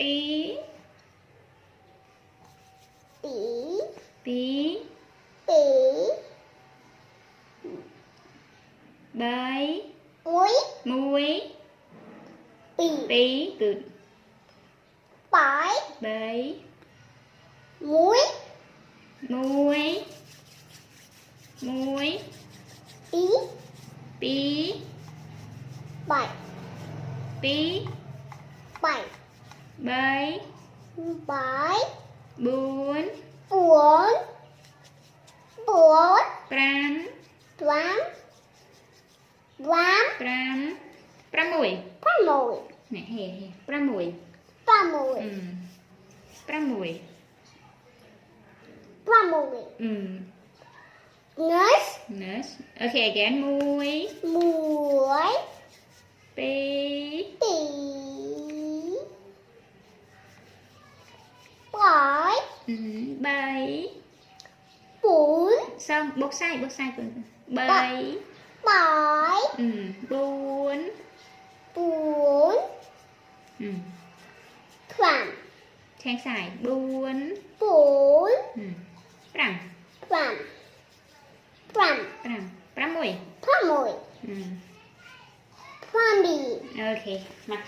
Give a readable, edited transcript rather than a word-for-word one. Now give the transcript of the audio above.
Pí. Pí. Pí. Pí. Bấy. Muối. Muối. Pí. Pí. Good. Bái. Bấy. Muối. Muối. Muối. Pí. Pí. Bảy. Pí. Bảy. Bấy. Bái. Bốn. Bốn. Bốn. Pram. Tám. Tám. Pram. Pramui. Tám mùi. Nè hè hè. Pramui. Tám mùi. Pramui. Tám mùi. Nurse. Nurse. Okay, again. Muối. Muối. Pí. Pí. Bái. Bấy. Bốn. Xong, bốc sai. Bấy. Bái. Bốn. Bốn. Pram. Trang sai. Bốn. Bốn. Pram. Pram. Pram. Pram. Pramui. Tám mùi. Pram bì. Okay, mà.